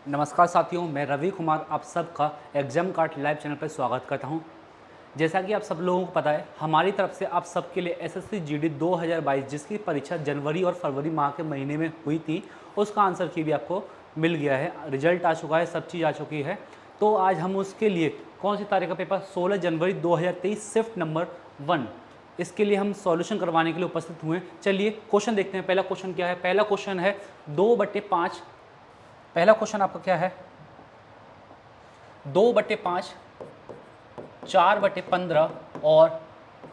नमस्कार साथियों, मैं रवि कुमार आप सबका एग्जाम कार्ड लाइव चैनल पर स्वागत करता हूं। जैसा कि आप सब लोगों को पता है, हमारी तरफ से आप सबके लिए एसएससी जीडी 2022 जिसकी परीक्षा जनवरी और फरवरी माह के महीने में हुई थी, उसका आंसर की भी आपको मिल गया है। रिजल्ट आ चुका है, सब चीज़ आ चुकी है। तो आज हम उसके लिए कौन सी तारीख का पेपर 16 जनवरी 2023 शिफ्ट नंबर 1, इसके लिए हम सॉल्यूशन करवाने के लिए उपस्थित हुए। चलिए क्वेश्चन देखते हैं। पहला क्वेश्चन क्या है? पहला क्वेश्चन है 2/5। पहला क्वेश्चन आपका क्या है? 2/5, 4/15 और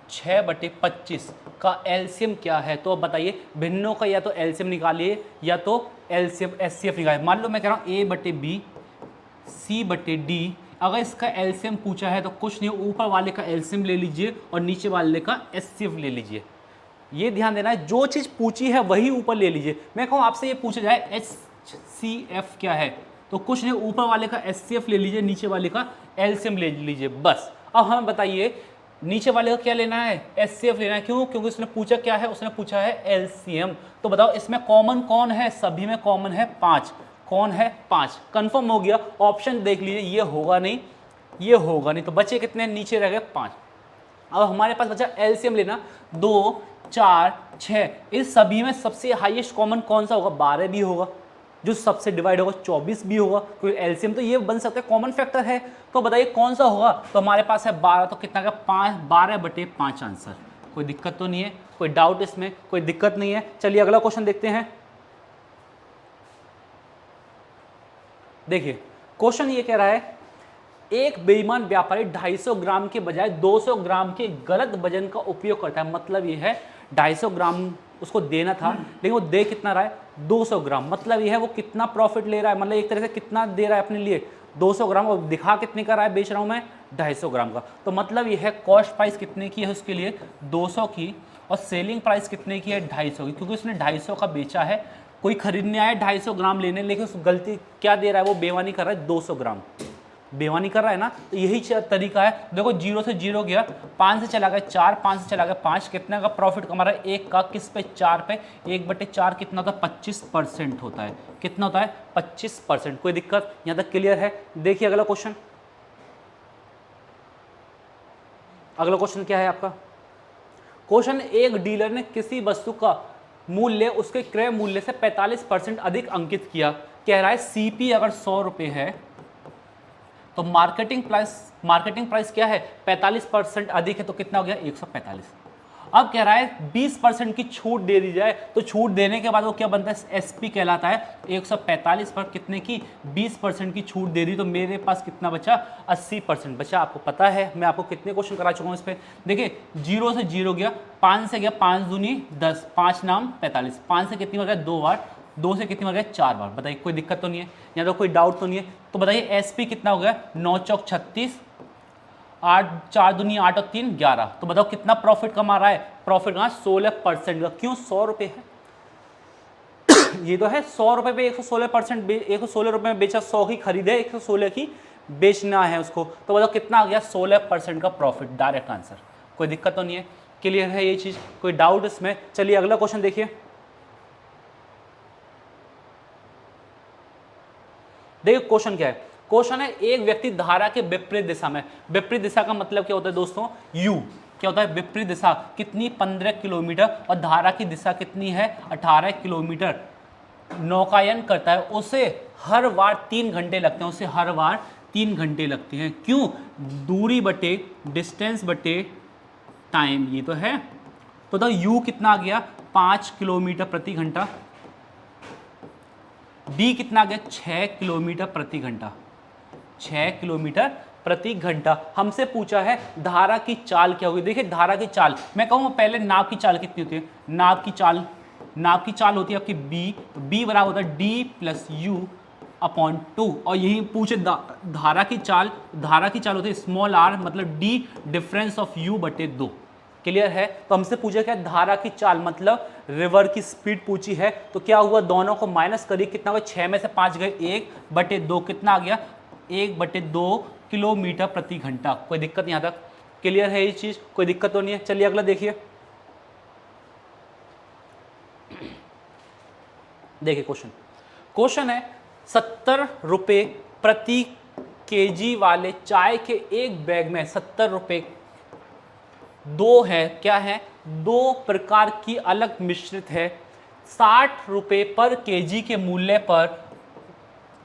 6/25 का एलसीएम क्या है? तो अब बताइए, भिन्नों का या तो एलसीएम निकालिए या तो एलसीएम एचसीएफ निकालिए। मान लो मैं कह रहा हूँ A/B C/D। अगर इसका एलसीएम पूछा है तो कुछ नहीं, ऊपर वाले का एलसीएम ले लीजिए और नीचे वाले का एचसीएफ ले लीजिए। ये ध्यान देना है, जो चीज़ पूछी है वही ऊपर ले लीजिए। मैं कहूँ आपसे ये पूछा जाए HCF क्या है, तो कुछ नहीं, ऊपर वाले का HCF ले लीजिए, नीचे वाले का एलसीएम ले लीजिए, बस। अब हमें बताइए नीचे वाले का क्या लेना है? HCF लेना है। क्यों? क्योंकि उसने पूछा क्या है? उसने पूछा है एलसीएम। तो बताओ इसमें कॉमन कौन है? सभी में कॉमन है 5। कौन है? 5। कंफर्म हो गया। ऑप्शन देख लीजिए, ये होगा नहीं, ये होगा नहीं, तो बचे कितने? नीचे रह गए 5। अब हमारे पास बचा एलसीएम लेना। 2, 4, 6, इस सभी में सबसे हाईएस्ट कॉमन कौन सा होगा? 12 भी होगा। जो सबसे डिवाइड होगा 24 भी होगा, क्योंकि एलसीएम तो ये बन सकता है, कॉमन फैक्टर है। तो बताइए कौन सा होगा? तो हमारे पास है 12, तो कितना का? 5, 12/5 आंसर। कोई दिक्कत तो नहीं है? कोई डाउट इसमें? कोई दिक्कत नहीं है। चलिए अगला क्वेश्चन देखते हैं। देखिए क्वेश्चन ये कह रहा है, एक बेईमान व्यापारी 250 ग्राम के बजाय 200 ग्राम के गलत वजन का उपयोग करता है। मतलब ये है 250 ग्राम उसको देना था, लेकिन वो दे कितना रहा है? 200 ग्राम। मतलब ये है वो कितना प्रॉफिट ले रहा है, मतलब एक तरह से कितना दे रहा है अपने लिए? 200 ग्राम। और दिखा कितने का रहा है? बेच रहा हूँ मैं 250 ग्राम का। तो मतलब ये है कॉस्ट प्राइस कितने की है उसके लिए? 200 की। और सेलिंग प्राइस कितने की है? 250 की, क्योंकि उसने 250 का बेचा है। कोई खरीदने आया 250 ग्राम लेने, लेकिन उस गलती क्या दे रहा है? वो बेईमानी कर रहा है, 200 ग्राम बेईमानी कर रहा है ना। तो यही तरीका है। देखो 0 से 0 गया, 5 से चला गया 4, 5 से चला गया 5। कितने का प्रॉफिट कमा रहा है? 1 का। किस पे? 4 पे। 1/4 कितना होता है? 25% होता है। कितना होता है? 25%। कोई दिक्कत? यहां तक क्लियर है? देखिए अगला क्वेश्चन। अगला क्वेश्चन क्या है आपका? क्वेश्चन, एक डीलर ने किसी वस्तु का मूल्य उसके क्रय मूल्य से 45% अधिक अंकित किया। कह रहा है सीपी अगर 100 रुपये है तो मार्केटिंग प्राइस क्या है? 45% अधिक है, तो कितना हो गया? 145। अब कह रहा है 20% की छूट दे दी जाए, तो छूट देने के बाद वो क्या बनता है? एसपी कहलाता है। 145 पर कितने की? 20% की छूट दे दी, तो मेरे पास कितना बचा? 80% बचा। आपको पता है मैं आपको कितने क्वेश्चन करा चुका हूँ इस पर। देखिए 0 से 0 गया, 5 से गया, 5 दूनी 10, 5 नाम 45, 5 से कितनी बार गया? 2 बार, 2 से कितनी बार गया? 4 बार। बताइए कोई दिक्कत तो नहीं है? या तो कोई डाउट तो नहीं है? तो बताइए एसपी कितना हो गया? 9 चौक 36, 8, 4 दूनी 8 और 3 11। तो बताओ कितना प्रॉफिट कमा रहा है? प्रॉफिट कमा 16% का। क्यों? 100 रुपये है ये तो है। 100 रुपये पे 116%, 116 रुपये में बेचा, 100 की खरीदे, 116 की बेचना है उसको। तो बताओ कितना आ गया? 16% का प्रॉफिट। Direct answer. कोई दिक्कत तो नहीं है? क्लियर है ये चीज? कोई डाउट इसमें? चलिए अगला क्वेश्चन देखिए। देखिए क्वेश्चन क्या है? क्वेश्चन है, एक व्यक्ति धारा के विपरीत दिशा में। विपरीत दिशा का मतलब क्या होता है दोस्तों? यू। क्या होता है? विपरीत दिशा कितनी? 15 किलोमीटर। और धारा की दिशा कितनी है? 18 किलोमीटर। नौकायन करता है, उसे हर बार 3 घंटे लगते हैं। उसे हर बार 3 घंटे लगते हैं। क्यों? दूरी बटे डिस्टेंस बटे टाइम, ये तो है। तो यू कितना आ गया? 5 किलोमीटर प्रति घंटा। डी कितना आ गया? 6 किलोमीटर प्रति घंटा। 6 किलोमीटर प्रति घंटा। हमसे पूछा है धारा की चाल क्या होगी। देखिए धारा की चाल, मैं कहूँ पहले नाव की चाल कितनी होती है? नाव की चाल होती है आपकी बी। तो बी बराबर होता है डी प्लस यू अपॉन 2। और यही पूछे धारा की चाल होती है स्मॉल आर, मतलब डी डिफरेंस ऑफ यू बटे 2। क्लियर है? तो हमसे पूछा क्या? धारा की चाल मतलब रिवर की स्पीड पूछी है। तो क्या हुआ? दोनों को माइनस करिए, कितना हुआ? 6 में से 5 गए, 1/2। कितना आ गया? 1/2 किलोमीटर प्रति घंटा। कोई दिक्कत यहाँ तक? क्लियर है ये चीज? कोई दिक्कत तो नहीं है? चलिए अगला देखिए। देखिए क्वेश्चन है, ₹70 प्रति केजी वाले चाय के एक बैग में ₹70 दो है, क्या है, दो प्रकार की अलग मिश्रित है। ₹60 पर केजी के मूल्य पर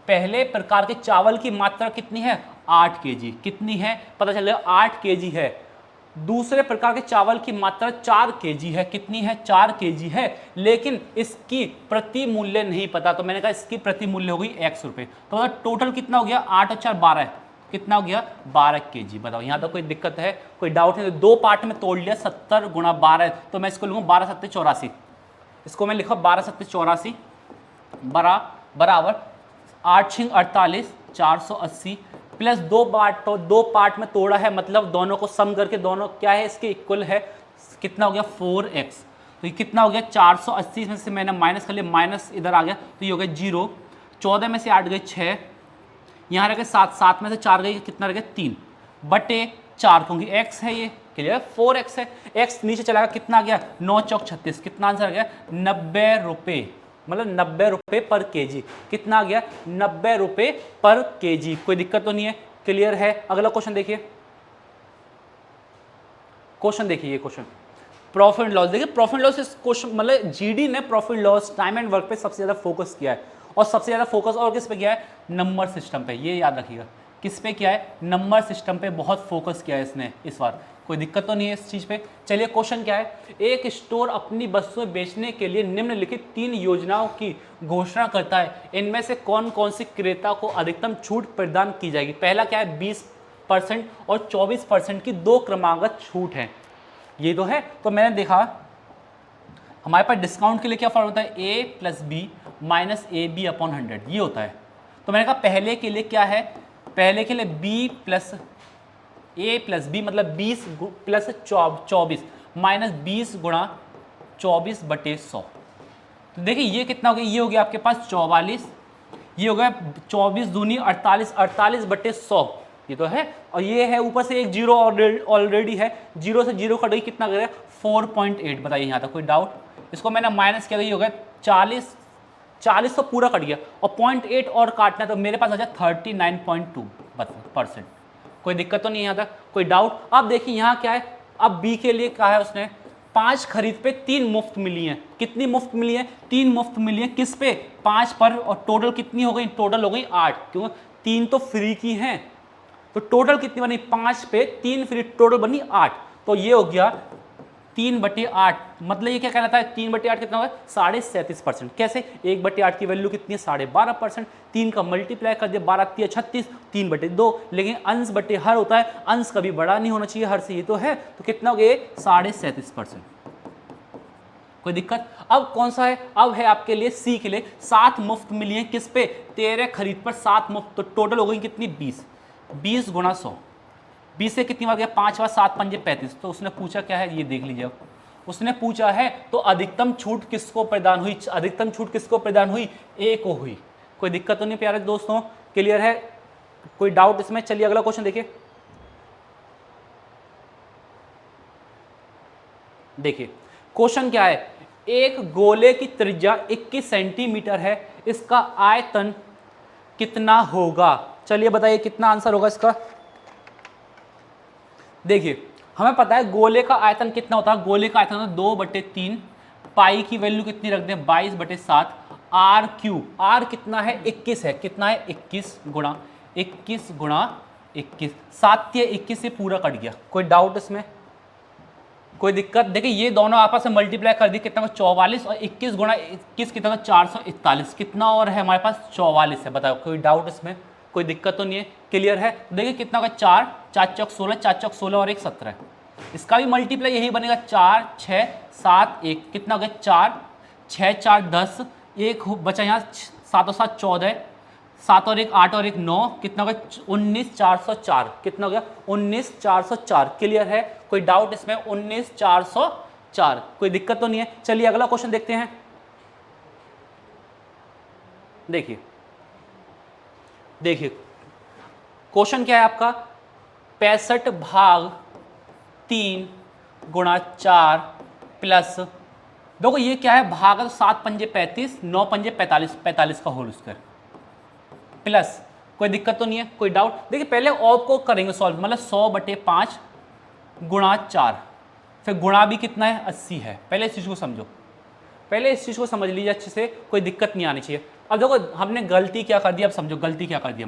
पहले प्रकार के चावल की मात्रा कितनी है, 8 केजी। कितनी है पता चल गया, 8 केजी है। दूसरे प्रकार के चावल की मात्रा 4 केजी है। कितनी है, 4 केजी है, लेकिन इसकी प्रति मूल्य नहीं पता, तो मैंने कहा इसकी प्रति मूल्य हो गई X रुपये। तो टोटल कितना हो गया, 8 और 4 12, कितना हो गया, 12 केजी। बताओ यहाँ तो कोई दिक्कत है, कोई डाउट नहीं। दो पार्ट में तोड़ लिया, 70 गुणा 12, तो मैं इसको लूँगा 12 7 84, इसको मैं लिखा 12 7 84 बराबर 8 6 48 480 प्लस दो पार्ट में तोड़ा है, मतलब दोनों को सम करके दोनों क्या है, इसके इक्वल है। कितना हो गया, 4x। तो ये कितना हो गया, 480 में से मैंने माइनस कर लिया, माइनस इधर आ गया, तो ये हो गया 0। 14 में से 8 गए 6, यहाँ रह गए 7, 7 में से 4 गए, कितना रह गया 3 बटे 4, क्योंकि x है, ये क्लियर, 4x है। x नीचे चला गया, कितना आ गया, 9 चौक 36, कितना आंसर आ गया, 90 रुपये, मतलब 90 रुपये पर केजी। कितना आ गया, 90 रुपये पर केजी। कोई दिक्कत तो नहीं है, क्लियर है। अगला क्वेश्चन देखिए, क्वेश्चन देखिए, ये क्वेश्चन प्रॉफिट एंड लॉस। देखिए प्रॉफिट एंड लॉस इस क्वेश्चन, मतलब जीडी ने profit loss time and work पे सबसे ज्यादा फोकस किया है, और सबसे ज्यादा फोकस और किस पे किया है, नंबर सिस्टम पे। ये याद रखिएगा, किस पे किया है, नंबर सिस्टम पे बहुत फोकस किया है इसने इस बार। कोई दिक्कत तो नहीं है इस चीज पे। चलिए क्वेश्चन क्या है, एक स्टोर अपनी वस्तुएं बेचने के लिए निम्नलिखित 3 योजनाओं की घोषणा करता है, इनमें से कौन कौन सी क्रेता को अधिकतम छूट प्रदान की जाएगी। पहला क्या है, 20% और 24% की 2 क्रमागत छूट है, ये तो है। तो मैंने देखा हमारे पास डिस्काउंट के लिए क्या फॉर्म होता है, a + b माइनस AB/100, ये होता है। तो मैंने कहा पहले के लिए क्या है, पहले के लिए b + a + b मतलब 20 + 24 माइनस 20 गुणा 24 बटे 100। तो देखिए ये कितना हो गया, ये हो गया आपके पास 44, ये हो गया 24 दूनी 48, 48 बटे 100, ये तो है। और ये है ऊपर से एक जीरो ऑलरेडी है, जीरो से जीरो कट गई, कितना करेगा 4.8। बताइए यहाँ तक कोई डाउट। इसको मैंने माइनस किया, ये हो गया 40 तो पूरा कट गया, और 0.8 और काटना, तो मेरे पास आ जाए 39.2%। कोई दिक्कत तो नहीं यहाँ तक, कोई डाउट। अब देखिए यहाँ क्या है, अब बी के लिए कहा है उसने 5 खरीद पे 3 मुफ्त मिली हैं। कितनी मुफ्त मिली है, 3 मुफ्त मिली है, किस पे, 5 पर, और टोटल कितनी हो गई, टोटल हो गई 8, क्यों 3 तो फ्री की हैं। तो टोटल कितनी बनी, 5 पे 3 फ्री, टोटल बनी 8। तो ये हो गया 3/8, मतलब ये क्या कहलाता है, 3/8 कितना होगा, 37.5%। कैसे, 1/8 की वैल्यू कितनी है, 12.5%। 3 का मल्टीप्लाई कर दिया, 12 × 36, 3/2। लेकिन अंश बटे हर होता है, अंश कभी बड़ा नहीं होना चाहिए हर से, ये तो है। तो कितना हो गया, 37.5%। कोई दिक्कत। अब कौन सा है, अब है आपके लिए सी के लिए 7 मुफ्त मिली है, किस पे, 13 खरीद पर 7 मुफ्त। तो टोटल हो गई कितनी, 20 गुणा 100, 20 से कितनी बार गया, 5 बार, 7 पंजे 35। तो उसने पूछा क्या है, ये देख लीजिए। अब उसने पूछा है तो अधिकतम छूट किसको प्रदान हुई, अधिकतम छूट किसको प्रदान हुई, ए को हुई। कोई दिक्कत तो नहीं प्यारे दोस्तों, क्लियर है, कोई डाउट इसमें। चलिए अगला क्वेश्चन देखिए, देखिए क्वेश्चन क्या है, एक गोले की त्रिज्या 21 सेंटीमीटर है, इसका आयतन कितना होगा। चलिए बताइए कितना आंसर होगा इसका। देखिए हमें पता है गोले का आयतन कितना होता है, गोले का आयतन होता है 2/3, पाई की वैल्यू कितनी रख दें, 22/7, r³ r कितना है, 21 है, कितना है 21 गुणा 21 गुणा 21, 7 या 21 से पूरा कट गया। कोई डाउट इसमें, कोई दिक्कत। देखिए ये दोनों आपस में मल्टीप्लाई कर दिए, कितना 44, और 21 गुणा 21 कितना 441, कितना और है हमारे पास 44 है। बताओ कोई डाउट इसमें, कोई दिक्कत तो नहीं है, क्लियर है। देखिए कितना होगा, 4 4 चौक 16, 4 चौक 16 और 1 17, इसका भी मल्टीप्लाई यही बनेगा, 4 6 7 1, कितना हो गया 4 6 4 10, 1 बचा यहाँ 7 और 7 14, 7 और 1 8 और 1 9, कितना हो गया 19 404, कितना हो गया 19 404, क्लियर है। कोई डाउट इसमें, 19 404, कोई दिक्कत तो नहीं है। चलिए अगला क्वेश्चन देखते हैं। देखिए देखिए क्वेश्चन क्या है आपका, 65/3 गुणा 4 प्लस, देखो ये क्या है, भाग 7 पंजे 35, 9 पंजे 45, 45 का होल स्क्वायर। प्लस, कोई दिक्कत तो नहीं है, कोई डाउट? देखिए पहले ऑफ को करेंगे सॉल्व, मतलब 100/5 गुणा 4, फिर गुणा भी कितना है 80 है। पहले इस चीज़ को समझो, पहले इस चीज़ को समझ लीजिए अच्छे से, कोई दिक्कत नहीं आनी चाहिए। अब देखो हमने गलती क्या कर दी, अब समझो गलती क्या कर दी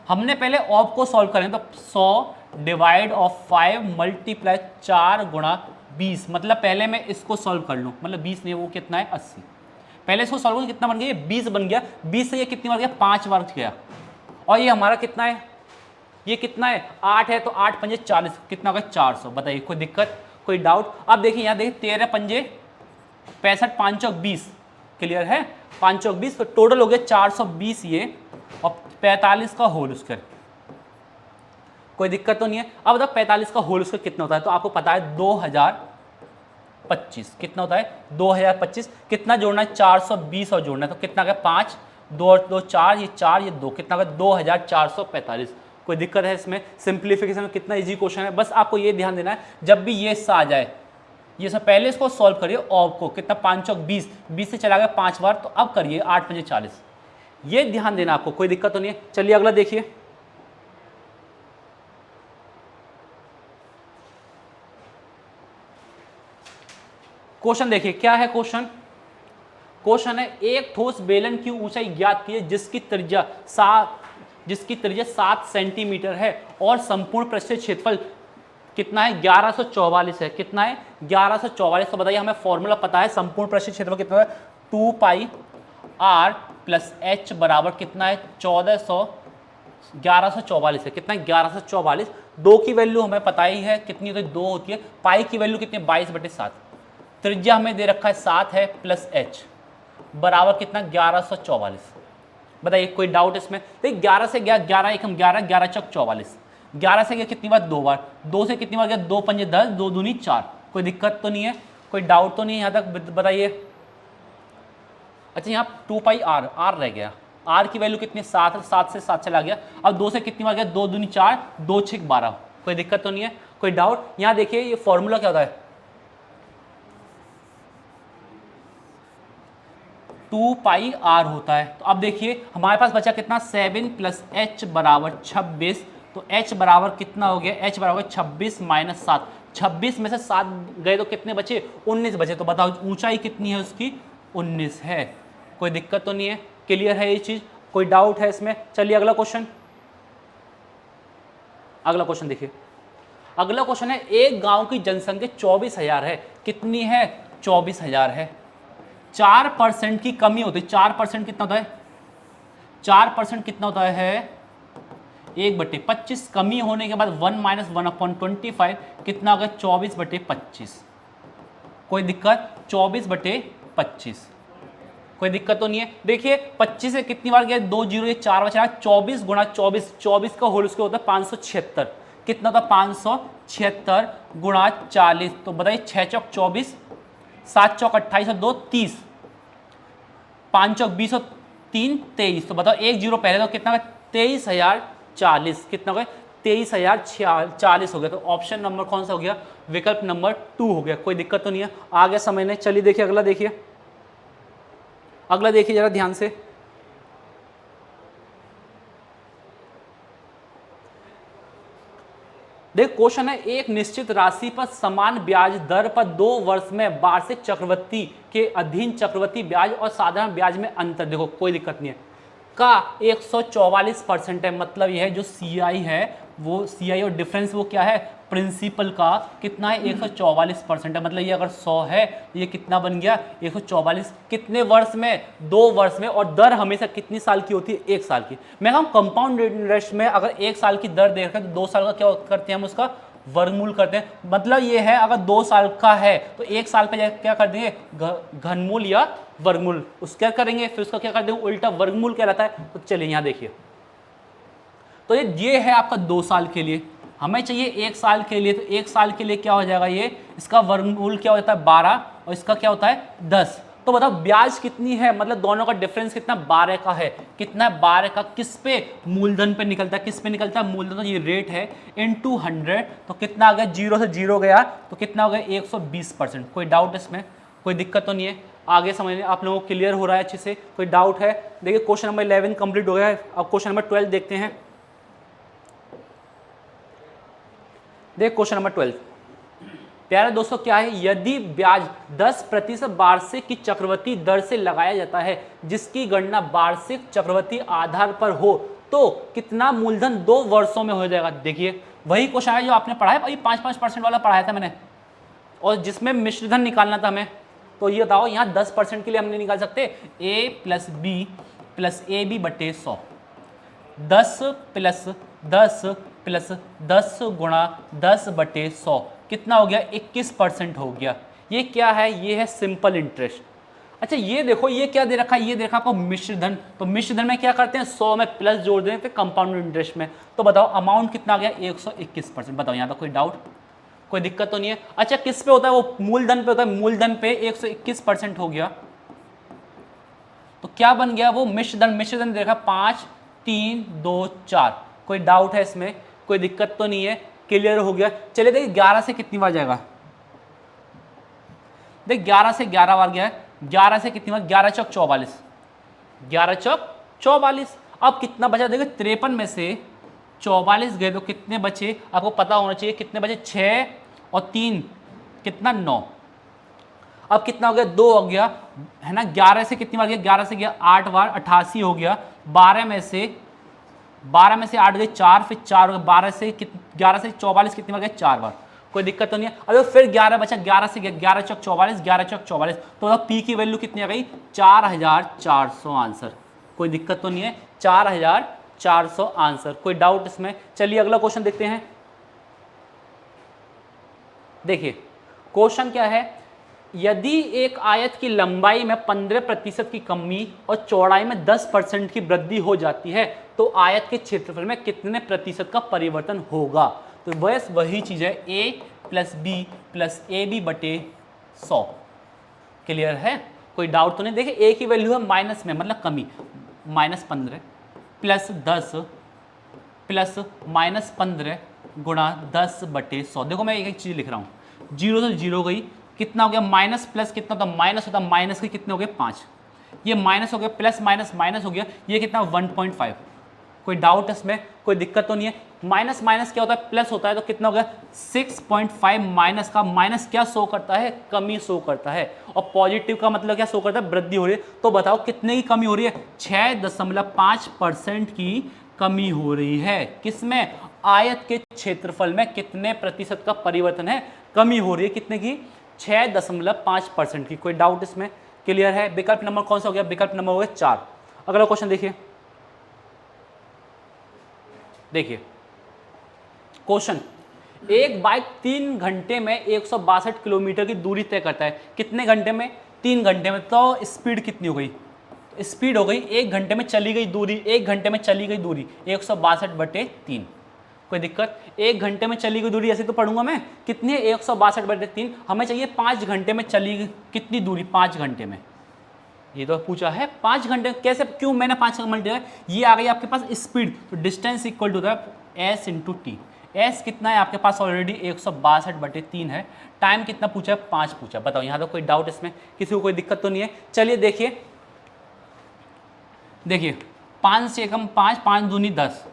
हमने पहले ऑफ को सॉल्व करें तो 100/5 मल्टीप्लाई 4 गुणा 20, मतलब पहले मैं इसको सॉल्व कर लूँ, मतलब 20 नहीं, वो कितना है 80। पहले इसको सॉल्व करूँ, कितना बन गया, 20 बन गया। 20 से ये कितनी बार गया, 5 बार गया। और ये हमारा कितना है, ये कितना है 8 है, तो 8 पंजे 40, कितना होगा 400। बताइए कोई दिक्कत, कोई डाउट? अब देखिए यहाँ देखिए 13 पंजे 65, 5 चौक 20, क्लियर है, 5 चौक 20, तो टोटल हो गया 420 ये, और 45 का होल स्क्वायर। कोई दिक्कत तो नहीं है? अब बताओ 45 का होल स्क्वायर कितना होता है, तो आपको पता है 2025, कितना होता है 2025। कितना जोड़ना है, 420 और जोड़ना है, तो कितना का 5, 2 और 2 4, ये 4 ये 2, कितना का 2445। कोई दिक्कत है इसमें? सिंप्लीफिकेशन में कितना इजी क्वेश्चन है, बस आपको ये ध्यान देना है जब भी ये आ जाए, ये सब पहले इसको सॉल्व करिए। ऑफ को कितना, 5 चौक 20, 20 से चला गया 5 बार, तो अब करिए 8 पंजे 40, ये ध्यान देना आपको। कोई दिक्कत तो नहीं है? चलिए अगला देखिए, क्वेश्चन देखिए क्या है क्वेश्चन। क्वेश्चन है एक ठोस बेलन की ऊंचाई ज्ञात कीजिए जिसकी त्रिज्या 7 सेंटीमीटर है और संपूर्ण पृष्ठीय क्षेत्रफल कितना है, 1144 है। कितना है, 1144। तो बताइए, हमें फॉर्मूला पता है, संपूर्ण पृष्ठीय क्षेत्रफल कितना है, 2 पाई r प्लस h बराबर कितना है 1144 है। कितना है 1144। 2 की वैल्यू हमें पता ही है कितनी होती है, 2 होती है। पाई की वैल्यू कितनी, 22/7। त्रिज्या हमें दे रखा है 7 है, प्लस h बराबर कितना 1144। बताइए कोई डाउट इसमें? देखिए 11 से गया 11, एक हम 11, 11 चौक 44, 11 से गया कितनी बार, 2 बार, 2 से कितनी बार गया, 2 पंजे 10, 2 दूनी 4। कोई दिक्कत तो नहीं है, कोई डाउट तो नहीं है यहाँ तक? बताइए। अच्छा यहाँ 2 पाई r रह गया, r की वैल्यू कितनी, 7, 7 से 7 चला गया। अब 2 से कितनी बार गया, 2 दूनी 4, 2 6 12। कोई दिक्कत तो नहीं है, कोई डाउट? यहाँ देखिए ये फॉर्मूला क्या होता है, 2 पाई r होता है। तो अब देखिए हमारे पास बचा कितना, 7 प्लस h बराबर 26। तो h बराबर कितना हो गया, h बराबर 26 माइनस 7। 26 में से 7 गए तो कितने बचे, 19 बचे। तो बताओ ऊंचाई कितनी है उसकी, 19 है। कोई दिक्कत तो नहीं है, क्लियर है ये चीज? कोई डाउट है इसमें? चलिए अगला क्वेश्चन, अगला क्वेश्चन देखिए। अगला क्वेश्चन है एक गांव की जनसंख्या 24,000 है। कितनी है, 24,000 है। 4% की कमी होती है। 4% कितना होता है, 4% कितना होता है, 1/25। कमी होने के बाद 1 - 1/25 कितना होगा, 24/25। कोई दिक्कत, 24/25। कोई दिक्कत तो नहीं है? देखिए 25 से कितनी बार गया, 2 0, 4 बचा, 24 गुणा 24, 24 का होल स्क्वायर होता है 576। कितना होता है, 576 गुणा 40। तो बताइए 6 चौक 24, 7 चौक 28 और 2 30, 5 चौक 20 और 3 23। तो बताओ 1 0 पहले, तो कितना 23,040। कितना हो गया, 23,040 हो गया। तो ऑप्शन नंबर कौन सा हो गया, विकल्प नंबर 2 हो गया। कोई दिक्कत तो नहीं है, आगे समझने। चलिए देखिए अगला, देखिए अगला, देखिए जरा ध्यान से। देख क्वेश्चन है एक निश्चित राशि पर समान ब्याज दर पर 2 वर्ष में वार्षिक चक्रवृद्धि के अधीन चक्रवृद्धि ब्याज और साधारण ब्याज में अंतर, देखो कोई दिक्कत नहीं है, का 144% है। मतलब यह है जो CI है, वो CI और डिफरेंस वो क्या है, प्रिंसिपल का कितना है, 144% है। मतलब ये अगर 100 है, ये कितना बन गया, 144। कितने वर्ष में, 2 वर्ष में। और दर हमेशा कितनी साल की होती है, 1 साल की। मैं कहूँ कंपाउंड इंटरेस्ट में अगर 1 साल की दर दे रखा है तो 2 साल का क्या करते हैं हम, उसका वर्गमूल करते हैं। मतलब ये है अगर 2 साल का है तो 1 साल पे क्या कर देंगे, घनमूल या वर्गमूल, उस क्या करेंगे, फिर उसका क्या कर देंगे, उल्टा वर्गमूल कहलाता है। तो चलिए यहाँ देखिए, तो ये है आपका 2 साल के लिए, हमें चाहिए 1 साल के लिए। तो 1 साल के लिए क्या हो जाएगा, ये इसका वर्गमूल क्या होता है 12 और इसका क्या होता है 10। तो बताओ ब्याज कितनी है, मतलब दोनों का डिफरेंस कितना, 12 का है। कितना है, 12 का। किस पे, मूलधन पे निकलता है। किस पे निकलता है, मूलधन। तो ये रेट है इनटू 100, तो कितना आ गया, 0 से 0 गया तो कितना हो गया 120%। कोई डाउट इसमें, कोई दिक्कत तो नहीं है? आगे समझने आप लोगों को क्लियर हो रहा है अच्छे से? कोई डाउट है? देखिए क्वेश्चन नंबर 11 कंप्लीट हो गया है। अब क्वेश्चन नंबर 12 देखते हैं। देख क्वेश्चन नंबर 12 प्यारे दोस्तों क्या है, यदि ब्याज 10% वार्षिक की चक्रवृद्धि दर से लगाया जाता है जिसकी गणना वार्षिक चक्रवृद्धि आधार पर हो तो कितना मूलधन 2 वर्षों में हो जाएगा? देखिए वही क्वेश्चन है जो आपने पढ़ा है, वही 5-5% वाला पढ़ाया था मैंने, और जिसमें मिश्रधन निकालना था हमें। तो ये बताओ यहाँ 10% के लिए हम नहीं निकाल सकते? a plus B plus A B बटे 100, 10 प्लस 10 प्लस 10 गुणा 10 बटे 100 कितना हो गया? 21% हो गया। ये क्या है? ये है सिंपल इंटरेस्ट। अच्छा ये देखो ये क्या दे रखा है? ये दे रखा आपको मिश्रधन। तो मिश्रधन में क्या करते हैं? 100 में प्लस जोड़ दें फिर कंपाउंड इंटरेस्ट में। तो बताओ अमाउंट कितना आ गया? 121%। बताओ यहाँ तो कोई डाउट, कोई दिक्कत तो नहीं है? अच्छा किस पे होता है? वो मूलधन पे होता है। मूलधन पे 121% हो गया तो क्या बन गया? वो मिश्रधन। मिश्रधन देखा 5 3 2 4। कोई डाउट है इसमें? कोई दिक्कत तो नहीं है? क्लियर हो गया? चलिए देखिए 11 से कितनी बार जाएगा? देख 11 से 11 बार गया है। 11 से कितनी बार? 11 चौक 44, 11 चौक 44। अब कितना बचा? देखिए 53 में से 44 गए तो कितने बचे? आपको पता होना चाहिए कितने बचे। 6 और 3 कितना? 9। अब कितना हो गया? 2 हो गया है ना। 11 से कितनी बार गया? 11 से गया 8 बार, 88 हो गया। 12 में से 8 गए 4, फिर 4 हो गया। 11 से 44 कितनी बार गया? 4 बार। कोई दिक्कत तो नहीं है? अब फिर 11 बचा। 11 से गया 11 चौक 44, 11 चौक 44। तो पी की वैल्यू कितनी आ गई? 4400 आंसर। कोई दिक्कत तो नहीं है? 4400 आंसर। कोई डाउट इसमें? चलिए अगला क्वेश्चन देखते हैं। देखिए क्वेश्चन क्या है, यदि एक आयत की लंबाई में 15% की कमी और चौड़ाई में 10% की वृद्धि हो जाती है तो आयत के क्षेत्रफल में कितने प्रतिशत का परिवर्तन होगा? तो बस वही चीज है, a plus B plus A B बटे 100। क्लियर है? कोई डाउट तो नहीं? देखिए a की वैल्यू है माइनस में, मतलब कमी, -15 प्लस 10 प्लस -15 गुणा 10 बटे 100। देखो मैं एक चीज लिख रहा हूँ, 0 से 0 गई, कितना हो गया? माइनस प्लस कितना होता? माइनस होता। माइनस के कितने हो गए? 5। ये माइनस हो गया, प्लस माइनस माइनस हो गया, ये कितना? 1.5। कोई डाउट इसमें? कोई दिक्कत तो नहीं है? माइनस माइनस क्या होता है? प्लस होता है। तो कितना हो गया? 6.5 माइनस का माइनस क्या शो करता है? कमी शो करता है। और पॉजिटिव का मतलब क्या शो करता है? वृद्धि हो रही है। तो बताओ कितने की कमी हो रही है? 6.5% की कमी हो रही है। किसमें? आयत के क्षेत्रफल में कितने प्रतिशत का परिवर्तन है? कमी हो रही है। कितने की? 6.5% की। कोई डाउट इसमें? क्लियर है? विकल्प नंबर कौन सा हो गया? विकल्प नंबर हो गया 4। अगला क्वेश्चन देखिए। देखिए क्वेश्चन, एक बाइक 3 घंटे में 162 किलोमीटर की दूरी तय करता है। कितने घंटे में? 3 घंटे में। तो स्पीड कितनी हो गई? स्पीड हो गई 1 घंटे में चली गई दूरी, 1 घंटे में चली गई दूरी 162/3। कोई दिक्कत? 1 घंटे में चली गई दूरी ऐसे तो पढ़ूंगा मैं, कितनी है? 162/3। हमें चाहिए 5 घंटे में चली गई कितनी दूरी? 5 घंटे में। ये तो पूछा है 5 घंटे कैसे? क्यों मैंने 5 का मल्टीप्लाई? ये आ गई आपके पास स्पीड, तो distance equal to the S into T. S कितना है आपके पास? ऑलरेडी 162/3 है। टाइम कितना पूछा है? 5 पूछा। बताओ यहाँ तो कोई डाउट इसमें? किसी को कोई दिक्कत तो नहीं है? चलिए देखिए, देखिए 5 से एकम 5, 5 दूनी 10,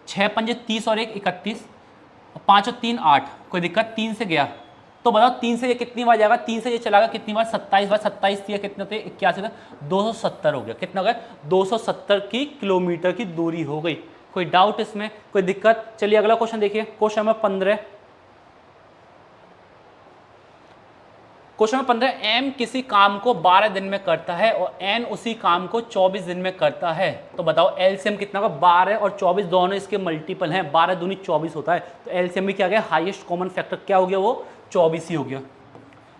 6 पंजे 30 और 1 31, 5 और 3 8। कोई दिक्कत? 3 से गया तो बताओ 3 से ये कितनी बार जाएगा? 3 से ये चला गया कितनी बार? 27 बार। 27 थी कितने थे? 81 था। 270 हो गया। कितना हो गया? 270 की किलोमीटर की दूरी हो गई। कोई डाउट इसमें? कोई दिक्कत? चलिए अगला क्वेश्चन देखिए। Question number 15। Question number 15, M किसी काम को 12 दिन में करता है और एन उसी काम को 24 दिन में करता है। तो बताओ एलसीएम कितना होगा? 12 और 24 दोनों इसके मल्टीपल हैं। 12 दूनी 24 होता है। तो एलसीएम में क्या गया? हाईएस्ट कॉमन फैक्टर क्या हो गया? वो 24 ही हो गया।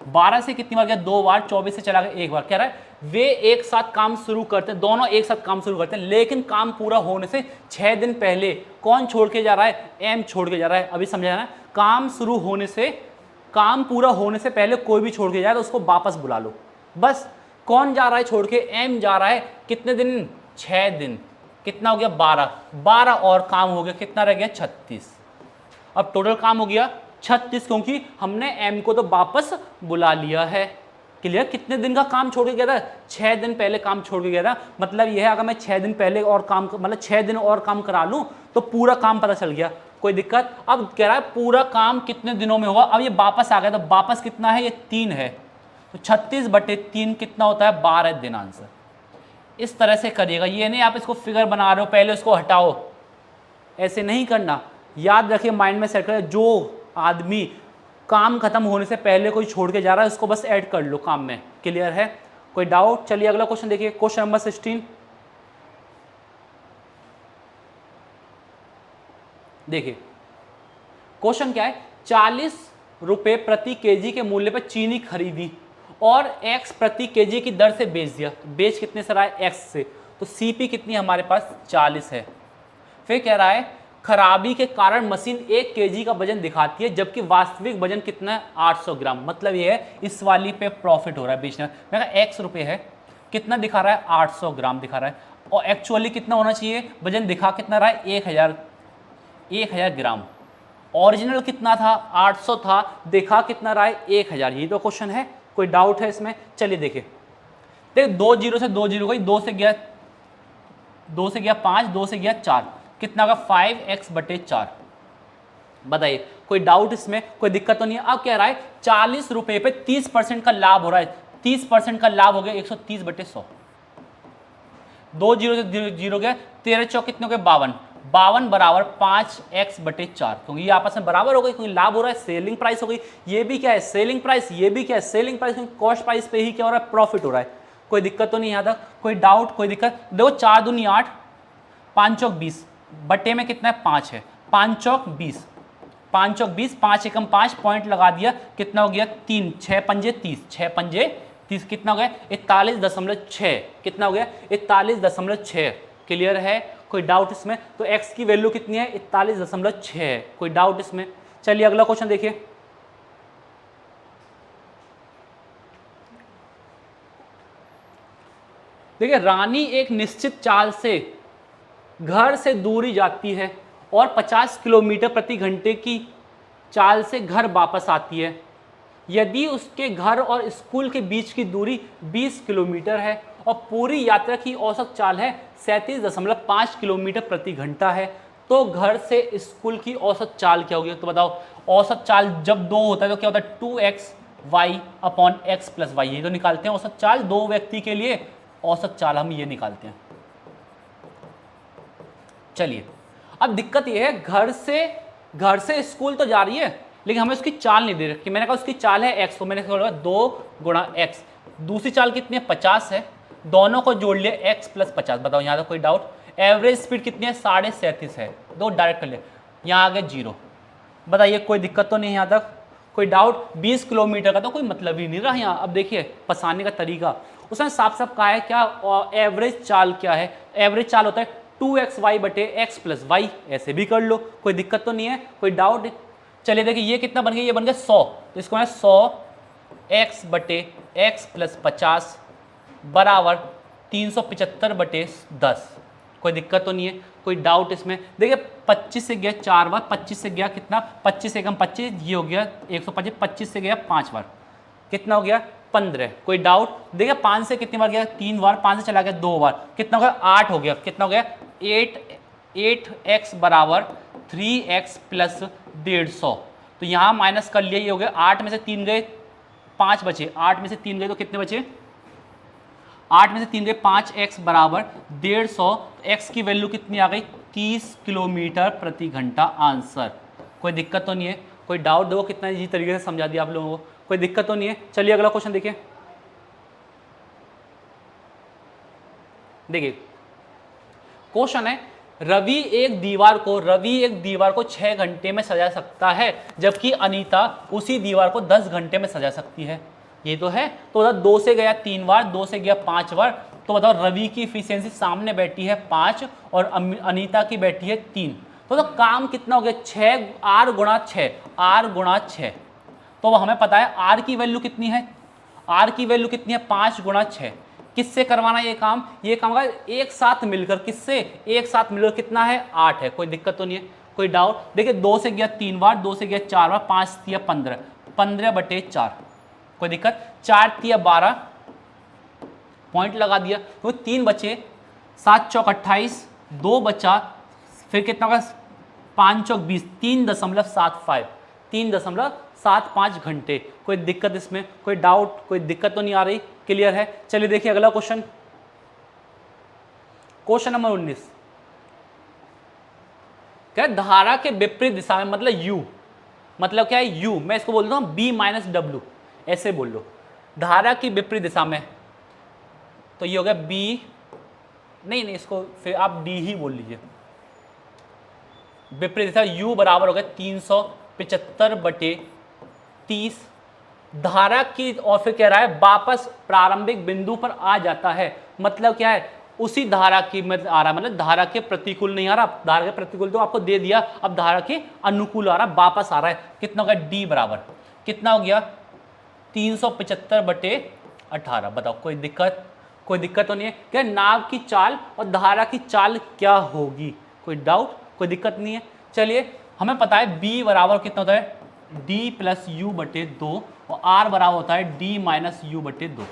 12 से कितनी बार गया? 2 बार। 24 से चला गया 1 बार। कह रहा है वे एक साथ काम शुरू करते हैं, दोनों एक साथ काम शुरू करते हैं, लेकिन काम पूरा होने से 6 दिन पहले कौन छोड़ के जा रहा है? एम छोड़ के जा रहा है। अभी समझा ना? काम शुरू होने से, काम पूरा होने से पहले कोई भी छोड़ के जाए तो उसको वापस बुला लो। बस कौन जा रहा है छोड़ के? एम जा रहा है। कितने दिन? 6 दिन। कितना हो गया? 12। 12 और काम हो गया, कितना रह गया? 36। अब टोटल काम हो गया 36, क्योंकि हमने एम को तो वापस बुला लिया है। क्लियर? कितने दिन का काम छोड़ के गया था? 6 दिन पहले काम छोड़ के गया था। मतलब यह है अगर मैं 6 दिन पहले और काम मतलब 6 दिन और काम करा लूँ तो पूरा काम पता चल गया, कोई दिक्कत? अब कह रहा है पूरा काम कितने दिनों में होगा। अब ये वापस आ गया, तो वापस कितना है? ये 3 है, तो 36/3 कितना होता है? 12 दिन आंसर। इस तरह से करिएगा, ये नहीं आप इसको फिगर बना रहे हो पहले उसको हटाओ, ऐसे नहीं करना। याद रखिए, माइंड में सेट करें, जो आदमी काम खत्म होने से पहले कोई छोड़ के जा रहा है उसको बस ऐड कर लो काम में। क्लियर है? कोई डाउट? चलिए अगला क्वेश्चन देखिए, क्वेश्चन नंबर 16। देखिए क्वेश्चन क्या है, 40 रुपए प्रति केजी के मूल्य पर चीनी खरीदी और x प्रति केजी की दर से बेच दिया। बेच कितने से रहा है? x से, तो CP कितनी हमारे पास? 40 है। फिर कह रहा है खराबी के कारण मशीन 1 केजी का वजन दिखाती है जबकि वास्तविक वजन कितना है? 800 ग्राम। मतलब ये है इस वाली पे प्रॉफिट हो रहा है बेचने। मैं कहा x रुपये है, कितना दिखा रहा है? 800 ग्राम दिखा रहा है, और एक्चुअली कितना होना चाहिए? वजन दिखा कितना रहा है? 1000 ग्राम। ओरिजिनल कितना था? 800 था, देखा कितना रहा है? 1000। यही तो क्वेश्चन है, कोई डाउट है इसमें? चलिए देखिए, देख 2 जीरो से 2 जीरो गई, 2 से गया 5, 2 से गया 4, कितना होगा? 5x/4। बताइए कोई डाउट इसमें? कोई दिक्कत तो नहीं है? अब कह रहा है 40 रुपए पे 30% का लाभ हो रहा है। 30% का लाभ हो गया 130/100। 2 जीरो से जीरो गया, 13 चौक कितने हो गए? 52। 52 बराबर 5x/4, क्योंकि ये आपस में बराबर हो गई, क्योंकि लाभ हो रहा है, सेलिंग प्राइस हो गई। ये भी क्या है? Selling price. ये भी क्या है? Selling price. कॉस्ट प्राइस पे ही क्या हो रहा है? प्रॉफिट हो रहा है। कोई दिक्कत तो नहीं यहाँ तक? कोई डाउट? कोई दिक्कत? देखो 4 दूनी 8, 5 चौक 20, बटे में कितना है? 5 है, 5 चौक 20, 5 चौक 20, 5 एकम 5, पॉइंट लगा दिया, कितना हो गया? 3, 6 पंजे 30, 6 पंजे 30, कितना हो गया? 41.6। कितना हो गया? 41.6। क्लियर है? कोई डाउट इसमें? तो x की वैल्यू कितनी है? 41.6 है। कोई डाउट इसमें? चलिए अगला क्वेश्चन देखिए, देखिए रानी एक निश्चित चाल से घर से दूरी जाती है और 50 किलोमीटर प्रति घंटे की चाल से घर वापस आती है। यदि उसके घर और स्कूल के बीच की दूरी 20 किलोमीटर है और पूरी यात्रा की औसत चाल है 37.5 किलोमीटर प्रति घंटा है, तो घर से स्कूल की औसत चाल क्या होगी? तो बताओ, औसत चाल जब 2 होता है तो क्या होता है? 2x/y/x+y। ये तो निकालते हैं औसत चाल 2 व्यक्ति के लिए, औसत चाल हम ये निकालते हैं। चलिए अब दिक्कत ये है, घर से स्कूल तो जा रही है लेकिन हमें उसकी चाल नहीं दे रखी। मैंने कहा उसकी चाल है x, तो मैंने कहा 2 गुणा x। दूसरी चाल कितनी है? 50 है, दोनों को जोड़ लिया x + 50। बताओ यहाँ तक कोई डाउट? एवरेज स्पीड कितनी है? 37.5 है, 2 डायरेक्ट कर लिया, यहाँ आ गया 0। बताइए कोई दिक्कत तो नहीं यहाँ तक? कोई डाउट? 20 किलोमीटर का तो कोई मतलब ही नहीं रहा यहाँ। अब देखिए फंसाने का तरीका, उसने साफ साफ कहा है क्या? एवरेज चाल क्या है? एवरेज चाल होता है 2xy/x+y। ऐसे भी कर लो, कोई दिक्कत तो नहीं है? कोई डाउट? चलिए देखिए ये कितना बन गया? ये बन गया 100, तो इसको मैं 100x/x+50 बराबर 375/10। कोई दिक्कत तो नहीं है? कोई डाउट इसमें? देखिए 25 से गया 4 बार, 25 से गया कितना? 25 एकम 25, ये हो गया 125, 25 से गया 5 बार, कितना हो गया? 15। कोई डाउट? देखिए 5 से कितनी बार गया? 3 बार, 5 से चला गया 2 बार, कितना हो गया? 8 हो गया। कितना हो गया? 8x बराबर 3x + 150। तो यहाँ माइनस कर लिया, ये हो गया 8 में से 3 गए 5 बचे, 8 में से 3 गए तो कितने बचे? 8 में से 3 गए 5x बराबर 150। x की वैल्यू कितनी आ गई? 30 किलोमीटर प्रति घंटा आंसर। कोई दिक्कत तो नहीं है? कोई डाउट? दो कितना इजी तरीके से समझा दिया आप लोगों को, कोई दिक्कत तो नहीं है? चलिए अगला क्वेश्चन देखिए, देखिए क्वेश्चन है रवि एक दीवार को 6 घंटे में सजा सकता है जबकि अनीता उसी दीवार को 10 घंटे में सजा सकती है। ये तो है, तो बताओ 2 से गया 3 बार, 2 से गया 5 बार, तो बताओ रवि की इफिशियंसी सामने बैठी है 5 और अनीता की बैठी है 3, तो काम कितना हो गया? 6 r गुणा 6। तो हमें पता है r की वैल्यू कितनी है? r की वैल्यू कितनी है? 5 गुणा 6। किससे करवाना ये काम? ये काम का एक साथ मिलकर, किससे? एक साथ मिलकर कितना है? 8 है। कोई दिक्कत तो नहीं है? कोई डाउट? देखिए 2 से गया 3 बार, 2 से गया 4 बार, 5 दिया 15, 15/4, कोई दिक्कत, 4 तिया 12 पॉइंट लगा दिया, तो 3 बचे, 7 चौक 28, 2 बचा, फिर कितना होगा 5 चौक 20, 3.75 3.75 घंटे। कोई दिक्कत इसमें, कोई डाउट, कोई दिक्कत तो नहीं आ रही, क्लियर है। चलिए देखिए अगला क्वेश्चन, क्वेश्चन नंबर 19, क्या धारा के विपरीत दिशा में, मतलब यू, मतलब क्या है यू, मैं इसको बोलता हूं बी माइनस डब्ल्यू, ऐसे बोल लो, धारा की विपरीत दिशा में, तो ये हो गया बी, नहीं इसको फिर आप डी ही बोल लीजिए। विपरीत दिशा u बराबर हो गया 375/30, धारा की, और फिर कह रहा है वापस प्रारंभिक बिंदु पर आ जाता है, मतलब क्या है उसी धारा की में आ रहा है, मतलब धारा के प्रतिकूल नहीं आ रहा, धारा के प्रतिकूल तो आपको दे दिया, अब धारा के अनुकूल आ रहा है, वापस आ रहा है। कितना हो गया d बराबर कितना हो गया 375/18। बताओ कोई दिक्कत, कोई दिक्कत तो नहीं है। क्या नाव की चाल और धारा की चाल क्या होगी, कोई डाउट, कोई दिक्कत नहीं है। चलिए हमें पता है b बराबर कितना होता है d प्लस यू बटे 2 और r बराबर होता है d माइनस यू बटे 2।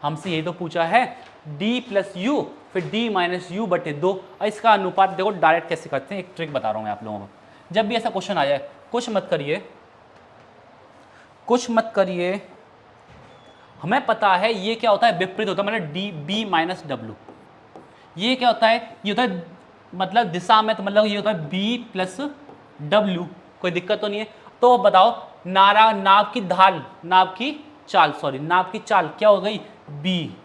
हमसे यही तो पूछा है, d प्लस यू फिर d माइनस यू बटे 2। और इसका अनुपात देखो डायरेक्ट कैसे करते हैं, एक ट्रिक बता रहा हूँ मैं आप लोगों को। जब भी ऐसा क्वेश्चन आ जाए कुछ मत करिए, कुछ मत करिए, हमें पता है ये क्या होता है विपरीत होता है, मतलब डी बी माइनस डब्ल्यू। ये क्या होता है, ये होता है मतलब दिशा में, तो मतलब ये होता है बी प्लस डब्ल्यू। कोई दिक्कत तो नहीं है। तो बताओ नाव की ढाल, नाव की चाल, सॉरी नाव की चाल क्या हो गई बी,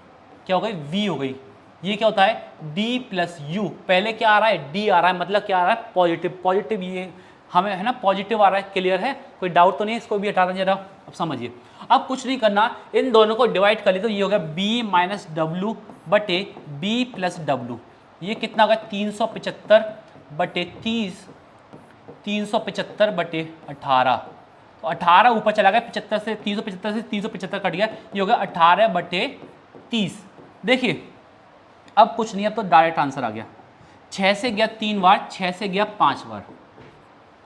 क्या हो गई वी हो गई। ये क्या होता है डी प्लस यू, पहले क्या आ रहा है डी आ रहा है, मतलब क्या आ रहा है पॉजिटिव, पॉजिटिव ये हमें है ना पॉजिटिव आ रहा है। क्लियर है, कोई डाउट तो नहीं है, इसको भी हटा दें जरा। अब समझिए, अब कुछ नहीं करना, इन दोनों को डिवाइड कर ली तो ये हो गया बी माइनस डब्ल्यू बटे बी प्लस डब्ल्यू। ये कितना होगा 375/30, 375/18। तो 18 ऊपर चला गया, 75 से 375 कट गया, ये हो गया 18/30। देखिए अब कुछ नहीं, अब तो डायरेक्ट आंसर आ गया। 6 से गया 3 बार, 6 से गया 5 बार,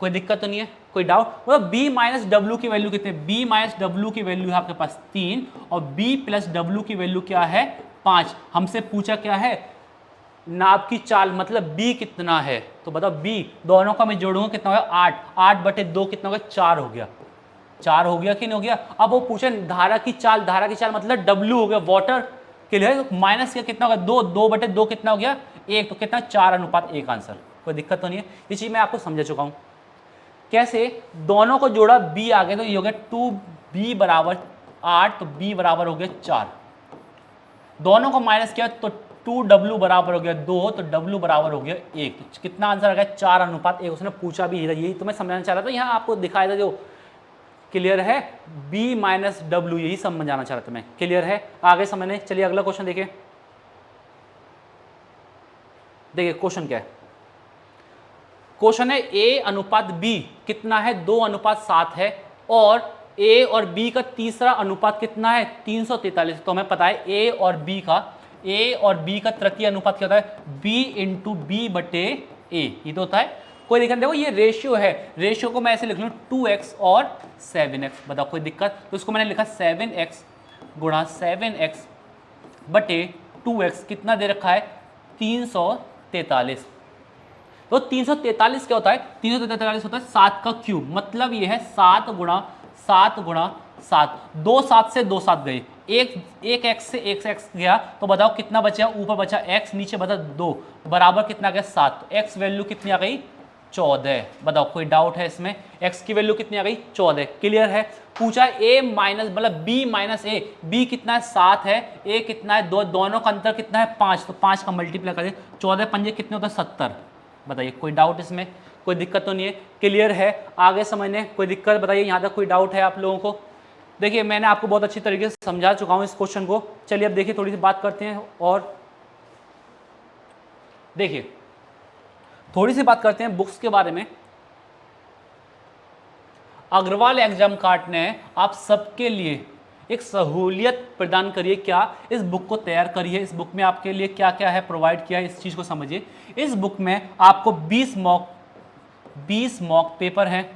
कोई दिक्कत तो नहीं है, कोई डाउट। मतलब b माइनस डब्ल्यू की वैल्यू कितने, b माइनस डब्ल्यू की वैल्यू है आपके पास 3 और b प्लस डब्ल्यू की वैल्यू क्या है 5। हमसे पूछा क्या है नाव की चाल, मतलब b कितना है, तो बताओ b, दोनों का मैं जोड़ूंगा कितना हो गया 8, 8/2 कितना हो गया 4 हो गया, 4 हो गया कि नहीं हो गया। अब वो पूछे धारा की चाल, धारा की चाल मतलब w हो गया वाटर के लिए, माइनस का कितना होगा 2, 2/2 कितना हो गया 1, तो कितना 4:1 आंसर। कोई दिक्कत तो नहीं है, ये चीज मैं आपको समझा चुका हूं। कैसे दोनों को जोड़ा b आ गया, तो ये हो गया 2b बराबर 8, तो b बराबर हो गया 4। दोनों को माइनस किया तो 2w बराबर हो गया 2, तो w बराबर हो गया 1। तो कितना आंसर आ गया 4:1। उसने पूछा भी यही तो मैं समझाना चाह रहा था, यहाँ आपको दिखाया था जो क्लियर है b माइनस डब्ल्यू, यही समझाना चाह रहा था मैं। क्लियर है, आगे समझने। चलिए अगला क्वेश्चन देखिए, देखिए क्वेश्चन क्या है। क्वेश्चन है a अनुपात b कितना है 2:7 है, और a और b का तीसरा अनुपात कितना है 343। तो हमें पता है a और b का तृतीय अनुपात क्या होता है b इंटू बी बटे a, ये तो होता है। कोई दिक्कत, देखो ये रेशियो है, रेशियो को मैं ऐसे लिख लूँ 2x और 7x। बताओ कोई दिक्कत, तो इसको मैंने लिखा 7x गुणा 7x बटे 2x, कितना दे रखा है 343। तो 343 क्या होता है 343 होता है 7 का क्यूब, मतलब ये है 7 गुणा 7 गुणा 7। 2 7 से 2 7 गए, एक x से एक x गया, तो बताओ कितना बचा, ऊपर बचा x, नीचे बचा 2, बराबर कितना गया 7। तो x वैल्यू कितनी आ गई 14। बताओ कोई डाउट है इसमें, x की वैल्यू कितनी आ गई 14। क्लियर है। पूछा a माइनस मतलब b माइनस a, b कितना है 7 है, a कितना है 2, दोनों का अंतर कितना है 5, तो 5 का मल्टीप्लाई करें 14 पंजे कितने होता है 70। बताइए कोई डाउट इसमें, कोई दिक्कत तो नहीं है। क्लियर है, आगे समझने कोई दिक्कत बताइए, यहाँ तक कोई डाउट है आप लोगों को। देखिए मैंने आपको बहुत अच्छी तरीके से समझा चुका हूँ इस क्वेश्चन को। चलिए अब देखिए थोड़ी सी बात करते हैं, और देखिए थोड़ी सी बात करते हैं बुक्स के बारे में। अग्रवाल एग्जाम कार्ड ने आप सबके लिए एक सहूलियत प्रदान करिए, क्या इस बुक को तैयार करिए। इस बुक में आपके लिए क्या क्या है प्रोवाइड किया है, इस चीज़ को समझिए। इस बुक में आपको 20 मॉक पेपर हैं,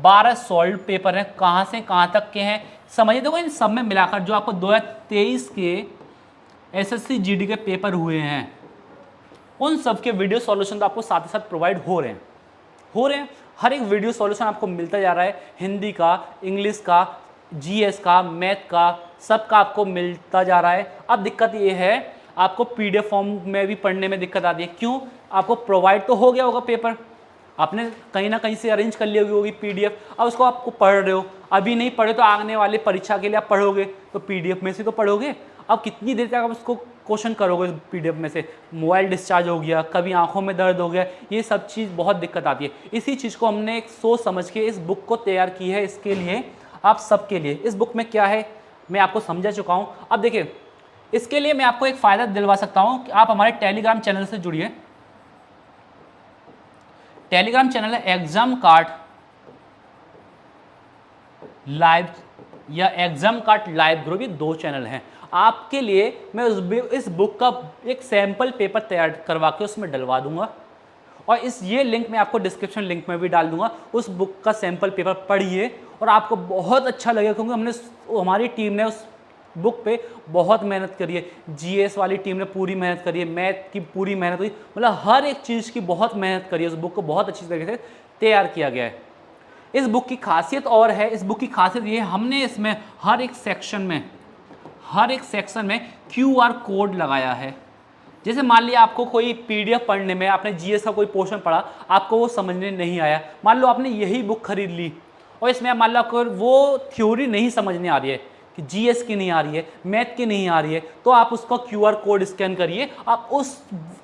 12 सॉल्व पेपर हैं। कहाँ से कहाँ तक के हैं, समझिए, देखो इन सब में मिलाकर जो आपको 2023 के एसएससी जीडी के पेपर हुए हैं उन सब के वीडियो सॉल्यूशन तो आपको साथ ही साथ प्रोवाइड हो रहे हैं। हर एक वीडियो सॉल्यूशन आपको मिलता जा रहा है, हिंदी का, इंग्लिश का, जीएस का, मैथ का, सबका आपको मिलता जा रहा है। अब दिक्कत ये है आपको पीडीएफ फॉर्म में भी पढ़ने में दिक्कत आती है। क्यों? आपको प्रोवाइड तो हो गया होगा पेपर, आपने कहीं ना कहीं से अरेंज कर ली होगी पीडीएफ, अब उसको आपको पढ़ रहे हो। अभी नहीं पढ़े तो आने वाले परीक्षा के लिए आप पढ़ोगे तो पीडीएफ में से तो पढ़ोगे। अब कितनी देर तक आप उसको क्वेश्चन करोगे पीडीएफ में से? मोबाइल डिस्चार्ज हो गया, कभी आंखों में दर्द हो गया, ये सब चीज़ बहुत दिक्कत आती है। इसी चीज़ को हमने एक सोच समझ के इस बुक को तैयार की है, इसके लिए, आप सबके लिए। इस बुक में क्या है मैं आपको समझा चुका हूँ। अब देखिए, इसके लिए मैं आपको एक फ़ायदा दिलवा सकता हूँ कि आप हमारे टेलीग्राम चैनल से जुड़िए। टेलीग्राम चैनल है एग्जाम कार्ड लाइव या एग्जाम कार्ड लाइव ग्रुप, ये 2 चैनल हैं। आपके लिए मैं इस बुक का एक सैंपल पेपर तैयार करवा के उसमें डलवा दूंगा और ये लिंक मैं आपको डिस्क्रिप्शन लिंक में भी डाल दूंगा। उस बुक का सैंपल पेपर पढ़िए और आपको बहुत अच्छा लगेगा, क्योंकि हमारी टीम ने उस बुक पे बहुत मेहनत करी है। जीएस वाली टीम ने पूरी मेहनत करी है, मैथ की पूरी मेहनत हुई, मतलब हर एक चीज़ की बहुत मेहनत करी है। उस बुक को बहुत अच्छी तरीके से तैयार किया गया है। इस बुक की खासियत और है, इस बुक की खासियत ये है, हमने इसमें हर एक सेक्शन में QR कोड लगाया है। जैसे मान लिया आपको कोई पीडीएफ पढ़ने में, आपने जीएस का कोई पोर्शन पढ़ा, आपको वो समझने नहीं आया, मान लो आपने यही बुक खरीद ली और इसमें मान लो आपको वो थ्योरी नहीं समझने आ रही है कि जीएस की नहीं आ रही है, मैथ की नहीं आ रही है, तो आप उसका QR कोड स्कैन करिए, आप उस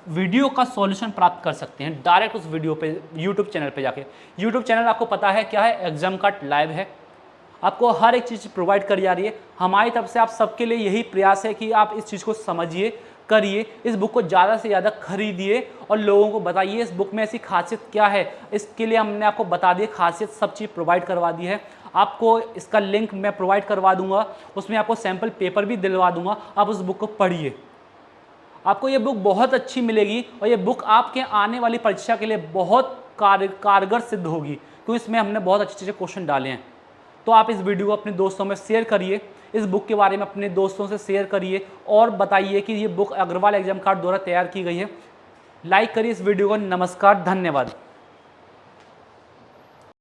वीडियो का सॉल्यूशन प्राप्त कर सकते हैं डायरेक्ट उस वीडियो पे, यूट्यूब चैनल पे जाके। यूट्यूब चैनल आपको पता है क्या है, एग्जाम कार्ड लाइव है, आपको हर एक चीज़ प्रोवाइड करी जा रही है। हमारी तरफ से आप सबके लिए यही प्रयास है कि आप इस चीज़ को समझिए, करिए, इस बुक को ज़्यादा से ज़्यादा खरीदिए और लोगों को बताइए इस बुक में ऐसी खासियत क्या है। इसके लिए हमने आपको बता दी खासियत, सब चीज़ प्रोवाइड करवा दी है। आपको इसका लिंक मैं प्रोवाइड करवा दूंगा, उसमें आपको सैम्पल पेपर भी दिलवा दूंगा, आप उस बुक को पढ़िए। आपको ये बुक बहुत अच्छी मिलेगी और ये बुक आपके आने वाली परीक्षा के लिए बहुत कारगर सिद्ध होगी, क्योंकि इसमें हमने बहुत अच्छे क्वेश्चन डाले हैं। तो आप इस वीडियो को अपने दोस्तों में शेयर करिए, इस बुक के बारे में अपने दोस्तों से शेयर करिए और बताइए कि ये बुक अग्रवाल एग्जाम कार्ड द्वारा तैयार की गई है। लाइक करिए इस वीडियो को। नमस्कार, धन्यवाद।